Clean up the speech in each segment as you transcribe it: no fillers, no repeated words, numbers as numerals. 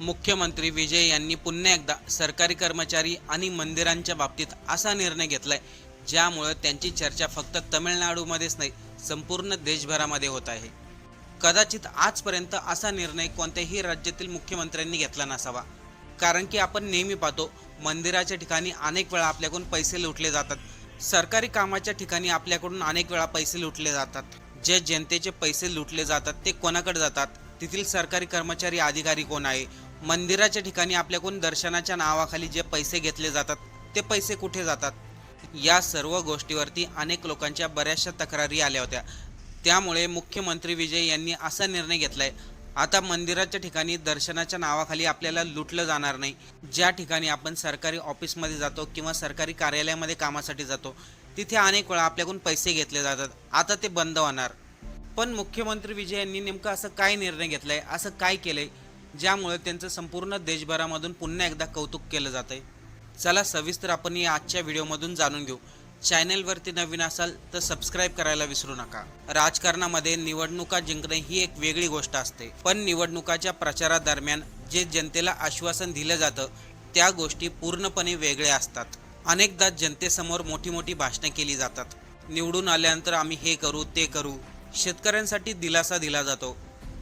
मुख्यमंत्री विजय यांनी पुन्हा एकदा सरकारी कर्मचारी आणि मंदिरांच्या बाबतीत असा निर्णय घेतलाय ज्यामुळे त्यांची चर्चा फक्त तमिळनाडूमध्येच नाही संपूर्ण देशभरामध्ये होत आहे। कदाचित आजपर्यंत असा निर्णय कोणत्याही राज्यातील मुख्यमंत्र्यांनी घेतला नसावा, कारण की आपण नेहमी पाहतो मंदिराच्या ठिकाणी अनेक वेळा आपल्याकडून पैसे लुटले जातात, सरकारी कामाच्या ठिकाणी आपल्याकडून अनेक वेळा पैसे लुटले जातात। जे जनतेचे पैसे लुटले जातात ते कोणाकडे जातात, तेथील सरकारी कर्मचारी अधिकारी कोण आहे, मंदिराच्या ठिकाणी आपल्याकडून दर्शनाच्या नावाखाली जे पैसे घेतले जातात ते पैसे कुठे जातात, या सर्व गोष्टीवरती अनेक लोकांच्या बऱ्याचशा तक्रारी आल्या होत्या। त्यामुळे मुख्यमंत्री विजय यांनी असा निर्णय घेतलाय, आता मंदिराच्या ठिकाणी दर्शनाच्या नावाखाली आपल्याला लुटलं जाणार नाही। ज्या ठिकाणी आपण सरकारी ऑफिसमध्ये जातो किंवा सरकारी कार्यालयामध्ये कामासाठी जातो तिथे अनेक वेळा आपल्याकडून पैसे घेतले जातात, आता ते बंद होणार। पण मुख्यमंत्री विजय यांनी नेमका असं काय निर्णय घेतलाय, असं काय केलंय ज्यामुळे त्यांचं संपूर्ण देशभरामधून पुन्हा एकदा कौतुक केलं जातंय। चला सविस्तर आपण या आजच्या व्हिडिओमधून जाणून घेऊ। चॅनलवरती नवीन असाल तर सबस्क्राईब करायला विसरू नका। राजकारणामध्ये निवडणुका जिंकणे ही एक वेगळी गोष्ट असते, पण निवडणुकाच्या प्रचारादरम्यान जे जनतेला आश्वासन दिलं जातं त्या गोष्टी पूर्णपणे वेगळ्या असतात। अनेकदा जनतेसमोर मोठी मोठी भाषणे केली जातात, निवडून आल्यानंतर आम्ही हे करू ते करू, शेतकऱ्यांसाठी दिलासा दिला जातो।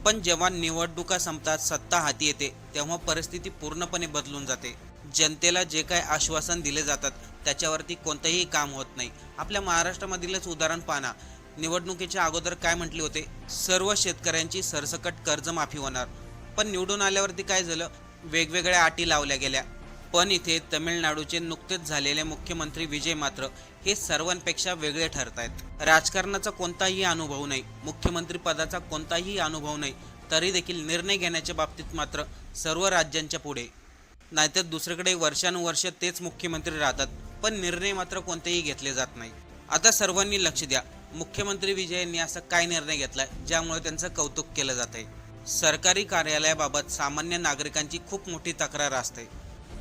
पण जेव्हा निवडणुका संपतात, सत्ता हाती येते, तेव्हा परिस्थिती पूर्णपणे बदलून जाते। जनतेला जे काय आश्वासन दिले जातात त्याच्यावरती कोणतंही काम होत नाही। आपल्या महाराष्ट्रामधीलच उदाहरण पाहना, निवडणुकीच्या अगोदर काय म्हटले होते, सर्व शेतकऱ्यांची सरसकट कर्जमाफी होणार, पण निवडून आल्यावरती काय झालं, वेगवेगळ्या अटी लावल्या गेल्या। पण इथे तमिळनाडूचे नुकतेच झालेले मुख्यमंत्री विजय मात्र हे सर्वांपेक्षा वेगळे ठरत आहेत। राजकारणाचा कोणताही अनुभव नाही, मुख्यमंत्री पदाचा कोणताही अनुभव नाही, तरी देखील निर्णय घेण्याच्या बाबतीत मात्र सर्व राज्यांच्या पुढे। नाहीतर दुसरीकडे वर्षानुवर्ष तेच मुख्यमंत्री राहतात, पण निर्णय मात्र कोणतेही घेतले जात नाही। आता सर्वांनी लक्ष द्या, मुख्यमंत्री विजय यांनी असा काय निर्णय घेतलाय ज्यामुळे त्यांचं कौतुक केलं जात आहे। सरकारी कार्यालयाबाबत सामान्य नागरिकांची खूप मोठी तक्रार असते।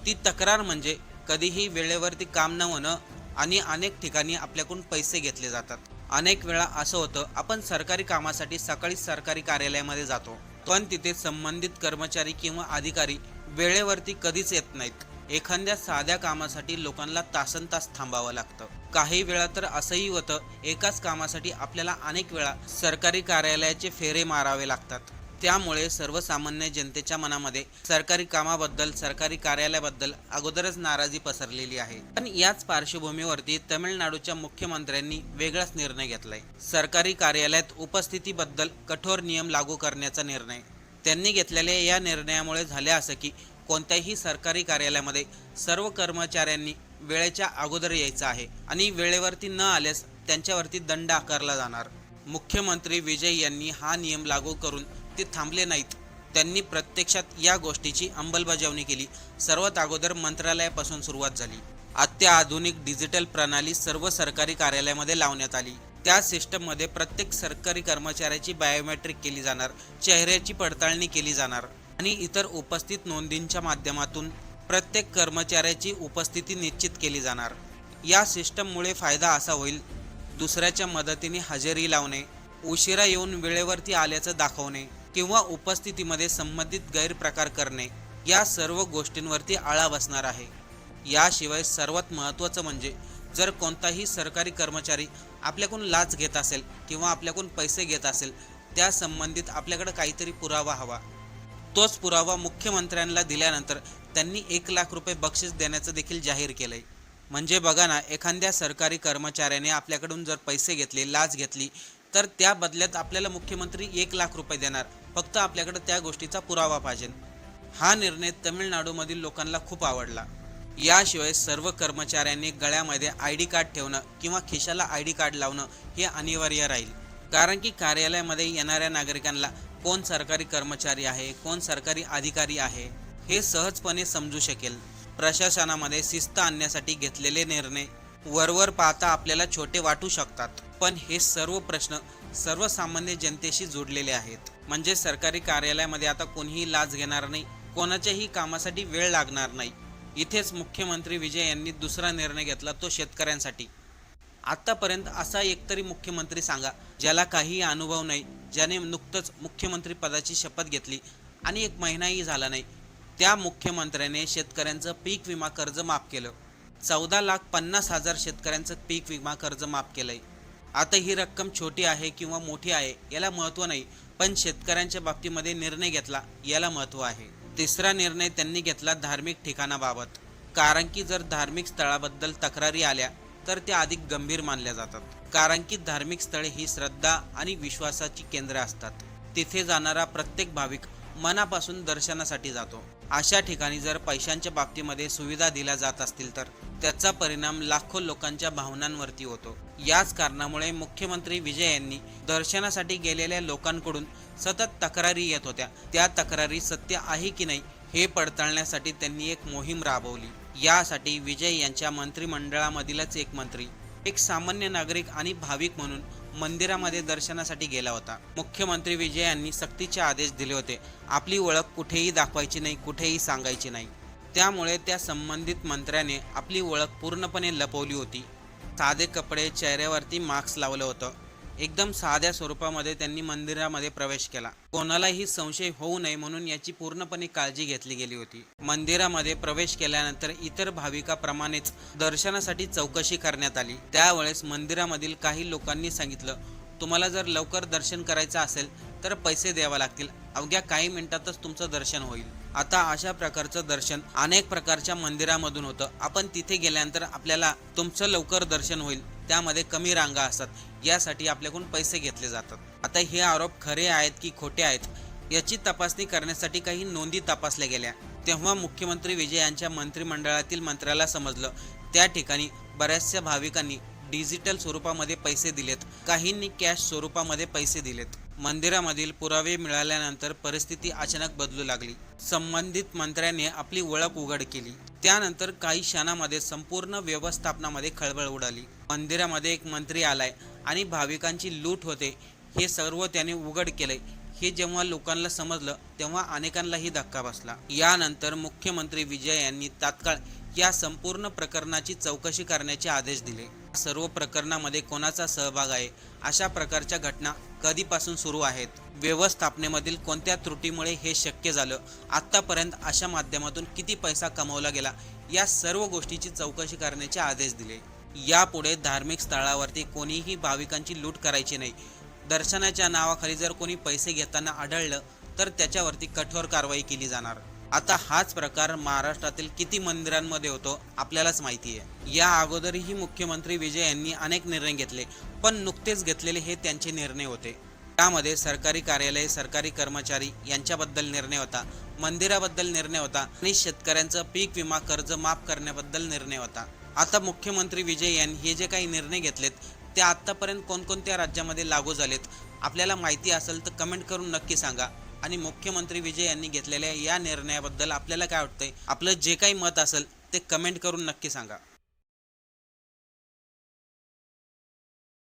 ती तक्रार म्हणजे कधीही वेळेवरती काम न होणं आणि अनेक ठिकाणी आपल्याकडून पैसे घेतले जातात। अनेक वेळा असं होतं, आपण सरकारी कामासाठी सकाळी सरकारी कार्यालयामध्ये जातो, पण तिथे संबंधित कर्मचारी किंवा अधिकारी वेळेवरती कधीच येत नाहीत। एखाद्या साध्या कामासाठी लोकांना तासनतास थांबावं लागतं। काही वेळा तर असंही होतं, एकाच कामासाठी आपल्याला अनेक वेळा सरकारी कार्यालयाचे फेरे मारावे लागतात। त्यामुळे सर्वसामान्य जनतेच्या मनामध्ये सरकारी कामाबद्दल, सरकारी कार्यालयाबद्दल अगोदरच नाराजी पसरलेली आहे। पण याच पार्श्वभूमीवरती तमिळनाडूच्या मुख्यमंत्र्यांनी वेगळाच निर्णय घेतलाय। सरकारी कार्यालयात उपस्थितीबद्दल कठोर नियम लागू करण्याचा निर्णय त्यांनी घेतलेल्या या निर्णयामुळे झाले असं की कोणत्याही सरकारी कार्यालयामध्ये सर्व कर्मचाऱ्यांनी वेळेच्या अगोदर यायचं आहे आणि वेळेवरती न आल्यास त्यांच्यावरती दंड आकारला जाणार। मुख्यमंत्री विजय यांनी हा नियम लागू करून ते थांबले नाहीत, त्यांनी प्रत्यक्षात या गोष्टीची अंमलबजावणी केली। सर्वात अगोदर मंत्रालयापासून सुरुवात झाली। अत्याधुनिक डिजिटल प्रणाली सर्व सरकारी कार्यालयामध्ये लावण्यात आली। त्या सिस्टममध्ये प्रत्येक सरकारी कर्मचाऱ्याची बायोमेट्रिक केली जाणार, चेहऱ्याची पडताळणी केली जाणार आणि इतर उपस्थित नोंदींच्या माध्यमातून प्रत्येक कर्मचाऱ्याची उपस्थिती निश्चित केली जाणार। या सिस्टममुळे फायदा असा होईल, दुसऱ्याच्या मदतीने हजेरी लावणे, उशिरा येऊन वेळेवरती आल्याचं दाखवणे किंवा उपस्थितीमध्ये संबंधित गैरप्रकार करणे, या सर्व गोष्टींवरती आळा बसणार आहे। याशिवाय सर्वात महत्त्वाचं म्हणजे जर कोणताही सरकारी कर्मचारी आपल्याकडून लाच घेत असेल किंवा आपल्याकडून पैसे घेत असेल, त्या संबंधित आपल्याकडे काहीतरी पुरावा हवा। तोच पुरावा मुख्यमंत्र्यांना दिल्यानंतर त्यांनी 1 लाख रुपये बक्षीस देण्याचं देखील जाहीर केलंय। म्हणजे बघा ना, एखाद्या सरकारी कर्मचाऱ्याने आपल्याकडून जर पैसे घेतले, लाच घेतली, तर त्या बदल्यात आपल्याला मुख्यमंत्री 1 लाख रुपये देणार, फक्त आपल्याकडे त्या गोष्टीचा पुरावा पाहिजे। हा निर्णय तमिळनाडूमधील लोकांना खूप आवडला। याशिवाय सर्व कर्मचाऱ्यांनी गळ्यामध्ये ID कार्ड ठेवणं किंवा खिशाला ID कार्ड लावणं हे अनिवार्य राहील, कारण की कार्यालयामध्ये येणाऱ्या नागरिकांना कोण सरकारी कर्मचारी आहे, कोण सरकारी अधिकारी आहे हे सहजपणे समजू शकेल। प्रशासनामध्ये शिस्त आणण्यासाठी घेतलेले निर्णय वरवर पाहता आपल्याला छोटे वाटू शकतात, पण हे सर्व प्रश्न सर्वसामान्य जनतेशी जोडलेले आहेत। म्हणजे सरकारी कार्यालयामध्ये आता कोणीही लाच घेणार नाही, कोणाच्याही कामासाठी वेळ लागणार नाही। इथेच मुख्यमंत्री विजय यांनी दुसरा निर्णय घेतला, तो शेतकऱ्यांसाठी। आतापर्यंत असा एकतरी मुख्यमंत्री सांगा ज्याला काही अनुभव नाही, ज्याने नुकतंच मुख्यमंत्री पदाची शपथ घेतली आणि 1 महिनाही झाला नाही, त्या मुख्यमंत्र्याने शेतकऱ्यांचं पीक विमा कर्ज माफ केलं. 14,50,000 शेतकऱ्यांचं पीक विमा कर्ज माफ केलंय. आता ही रक्कम छोटी आहे किंवा मोठी आहे याला महत्त्व नाही, पण शेतकऱ्यांच्या बाबतीमध्ये निर्णय घेतला याला महत्त्व आहे. तिसरा निर्णय त्यांनी घेतला धार्मिक ठिकाणाबाबत. कारण की जर धार्मिक स्थळाबद्दल तक्रारी आल्या तर त्या अधिक गंभीर मानल्या जातात. कारण की धार्मिक स्थळे ही श्रद्धा आणि विश्वासाची केंद्रे असतात. तिथे जाणारा प्रत्येक भाविक मनापासून दर्शनासाठी जातो. अशा ठिकाणी जर पैशांच्या बाबतीमध्ये सुविधा दिल्या जात असतील तर त्याचा परिणाम लाखो लोकांच्या भावनांवरती होतो. याच कारणामुळे मुख्यमंत्री विजय यांनी दर्शनासाठी गेलेल्या लोकांकडून सतत तक्रारी येत होत्या. त्या तक्रारी सत्य आहे की नाही हे पडताळण्यासाठी त्यांनी एक मोहीम राबवली. यासाठी विजय यांच्या मंत्रिमंडळामधीलच एक मंत्री एक सामान्य नागरिक आणि भाविक म्हणून मंदिरामध्ये दर्शनासाठी गेला होता. मुख्यमंत्री विजय यांनी सक्तीचे आदेश दिले होते. आपली ओळख कुठेही दाखवायची नाही, कुठेही सांगायची नाही. त्यामुळे त्या संबंधित मंत्र्याने आपली ओळख पूर्णपणे लपवली होती. साधे कपडे, चेहऱ्यावरती मास्क लावलं होतं. एकदम साध्या स्वरूपामध्ये त्यांनी मंदिरामध्ये प्रवेश केला. कोणालाही संशय होऊ नये म्हणून याची पूर्णपणे काळजी घेतली गेली होती. मंदिरामध्ये प्रवेश केल्यानंतर इतर भाविकांप्रमाणेच दर्शनासाठी चौकशी करण्यात आली. त्यावेळेस मंदिरामधील काही लोकांनी सांगितलं, तुम्हाला जर लवकर दर्शन करायचं असेल तर पैसे द्यावे लागतील. अवघ्या काही मिनिटातच तुमचं दर्शन होईल. आता अशा प्रकारचं दर्शन अनेक प्रकारच्या मंदिरामधून होतं. आपण तिथे गेल्यानंतर आपल्याला तुमचं लवकर दर्शन होईल, त्यामध्ये कमी रांगा असतात, यासाठी आपल्याकडून पैसे घेतले जातात. आता हे आरोप खरे आहेत की खोटे आहेत याची तपासणी करण्यासाठी काही नोंदी तपासल्या गेल्या. तेव्हा मुख्यमंत्री विजय यांच्या मंत्रिमंडळातील मंत्र्याला समजलं त्या ठिकाणी बऱ्याचशा भाविकांनी डिजिटल स्वरूपामध्ये पैसे दिलेत, काहींनी कॅश स्वरूपामध्ये पैसे दिलेत. मंदिरामधील पुरावे मिळाल्यानंतर परिस्थिती अचानक बदलू लागली. संबंधित मंत्र्याने आपली ओळख उघड केली. त्यानंतर काही क्षणामध्ये संपूर्ण व्यवस्थापनामध्ये खळबळ उडाली. मंदिरामध्ये एक मंत्री आलाय आणि भाविकांची लूट होते हे सर्व त्याने उघड केले. हे जेव्हा लोकांना समजलं तेव्हा अनेकांनाही धक्का बसला. यानंतर मुख्यमंत्री विजय यांनी तात्काळ या संपूर्ण प्रकरणाची चौकशी करण्याचे आदेश दिले. सर्व प्रकरणामध्ये कोणाचा सहभाग आहे, अशा प्रकारच्या घटना कधीपासून सुरू आहेत, व्यवस्थापनेमधील कोणत्या त्रुटीमुळे हे शक्य झालं, आतापर्यंत अशा माध्यमातून किती पैसा कमवला गेला, या सर्व गोष्टीची चौकशी करण्याचे आदेश दिले. यापुढे धार्मिक स्थळावरती कोणीही भाविकांची लूट करायची नाही. दर्शनाच्या नावाखाली जर कोणी पैसे घेताना आढळलं तर त्याच्यावरती कठोर कारवाई केली जाणार. आता हाच प्रकार महाराष्ट्रातील किती मंदिरांमध्ये होतो आपल्यालाच माहिती आहे. या अगोदरही मुख्यमंत्री विजय यांनी अनेक निर्णय घेतले, पण नुकतेच घेतलेले हे त्यांचे निर्णय होते. त्यामध्ये सरकारी कार्यालय, सरकारी कर्मचारी यांच्याबद्दल निर्णय होता, मंदिराबद्दल निर्णय होता आणि शेतकऱ्यांचं पीक विमा कर्ज माफ करण्याबद्दल निर्णय होता. आता मुख्यमंत्री विजय यांनी हे जे काही निर्णय घेतलेत ते आतापर्यंत कोणकोणत्या राज्यामध्ये लागू झालेत आपल्याला माहिती असेल तर कमेंट करून नक्की सांगा. आणि मुख्यमंत्री विजय यांनी घेतलेल्या या निर्णयाबद्दल आपल्याला काय वाटतंय, आपलं जे काही मत असेल ते कमेंट करून नक्की सांगा.